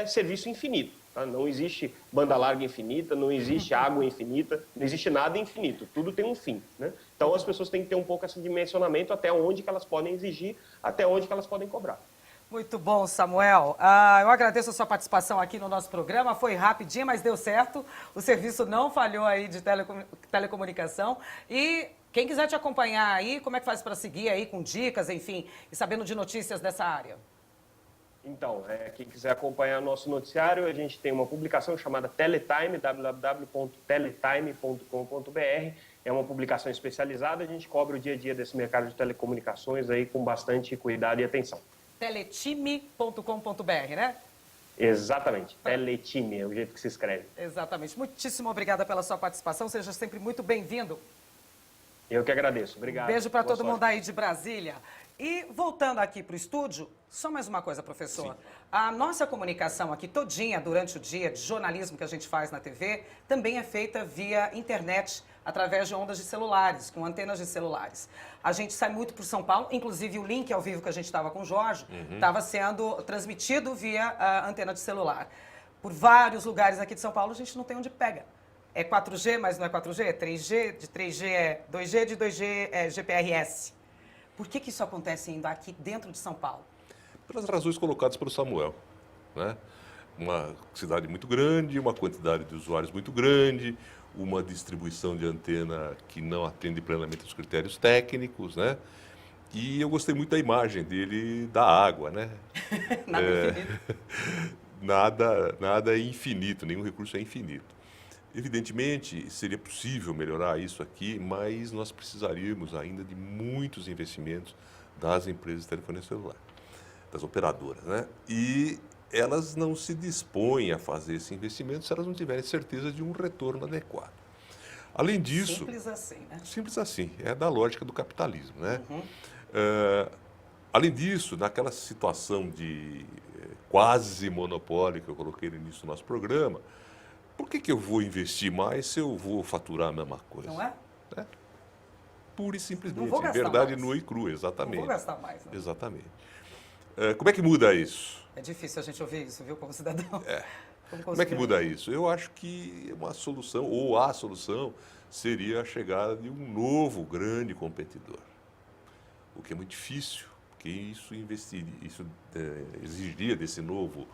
serviço infinito. Tá? Não existe banda larga infinita, não existe água infinita, não existe nada infinito, tudo tem um fim. Né? Então as pessoas têm que ter um pouco esse dimensionamento até onde que elas podem exigir, até onde que elas podem cobrar. Muito bom, Samuel. Eu agradeço a sua participação aqui no nosso programa. Foi rapidinho, mas deu certo. O serviço não falhou aí de telecomunicação. E quem quiser te acompanhar aí, como é que faz para seguir aí com dicas, enfim, e sabendo de notícias dessa área? Então, quem quiser acompanhar nosso noticiário, a gente tem uma publicação chamada Teletime, www.teletime.com.br. É uma publicação especializada, a gente cobre o dia a dia desse mercado de telecomunicações aí com bastante cuidado e atenção. Teletime.com.br, né? Exatamente, Teletime, é o jeito que se escreve. Exatamente. Muitíssimo obrigada pela sua participação, seja sempre muito bem-vindo. Eu que agradeço, obrigado. Beijo para todo mundo aí de Brasília. E voltando aqui para o estúdio, só mais uma coisa, professor. Sim. A nossa comunicação aqui todinha, durante o dia de jornalismo que a gente faz na TV, também é feita via internet, através de ondas de celulares, com antenas de celulares. A gente sai muito para São Paulo, inclusive o link ao vivo que a gente estava com o Jorge, estava sendo transmitido via a antena de celular. Por vários lugares aqui de São Paulo, a gente não tem onde pega. É 4G, mas não é 4G, é 3G, de 3G é 2G, de 2G é GPRS. Por que isso acontece ainda aqui dentro de São Paulo? Pelas razões colocadas pelo Samuel, né? Uma cidade muito grande, uma quantidade de usuários muito grande, uma distribuição de antena que não atende plenamente aos critérios técnicos, né? E eu gostei muito da imagem dele da água, né? Nada infinito. Nada é infinito, nenhum recurso é infinito. Evidentemente, seria possível melhorar isso aqui, mas nós precisaríamos ainda de muitos investimentos das empresas de telefonia celular, das operadoras, né? E elas não se dispõem a fazer esse investimento se elas não tiverem certeza de um retorno adequado. Além disso... Simples assim, né? Simples assim, é da lógica do capitalismo, né? Além disso, naquela situação de quase monopólio que eu coloquei no início do nosso programa, por que eu vou investir mais se eu vou faturar a mesma coisa? Não é? Pura e simplesmente. Não vou gastar verdade mais. nua e crua, exatamente. Não vou gastar mais. Né? Exatamente. Como é que muda isso? É difícil a gente ouvir isso, viu, como cidadão. Como é que muda isso? Eu acho que uma solução, ou a solução, seria a chegada de um novo grande competidor. O que é muito difícil, porque isso exigiria desse novo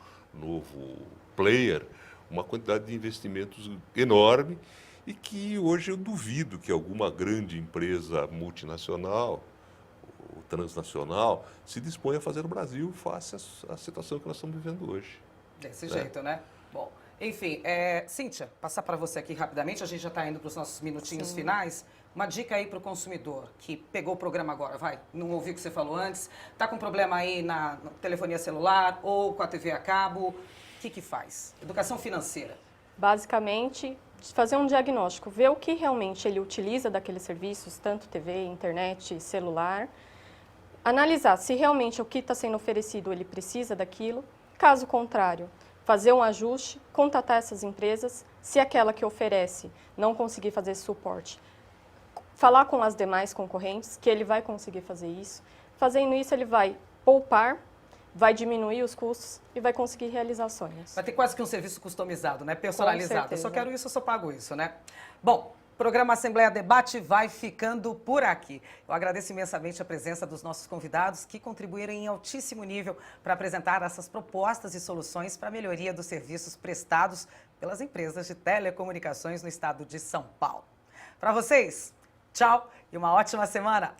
player uma quantidade de investimentos enorme e que hoje eu duvido que alguma grande empresa multinacional ou transnacional se disponha a fazer no Brasil face à situação que nós estamos vivendo hoje. Desse jeito, né? Bom, enfim, Cíntia, passar para você aqui rapidamente, a gente já está indo para os nossos minutinhos finais. Uma dica aí para o consumidor que pegou o programa agora, não ouviu o que você falou antes, está com problema aí na telefonia celular ou com a TV a cabo, o que faz? Educação financeira. Basicamente, fazer um diagnóstico, ver o que realmente ele utiliza daqueles serviços, tanto TV, internet, celular, analisar se realmente o que está sendo oferecido ele precisa daquilo, caso contrário, fazer um ajuste, contatar essas empresas, se aquela que oferece não conseguir fazer suporte, falar com as demais concorrentes que ele vai conseguir fazer isso. Fazendo isso, ele vai poupar, vai diminuir os custos e vai conseguir realizar sonhos. Vai ter quase que um serviço customizado, né? Personalizado. Eu só quero isso, eu só pago isso, né? Bom, o programa Assembleia Debate vai ficando por aqui. Eu agradeço imensamente a presença dos nossos convidados que contribuíram em altíssimo nível para apresentar essas propostas e soluções para a melhoria dos serviços prestados pelas empresas de telecomunicações no estado de São Paulo. Para vocês, tchau e uma ótima semana!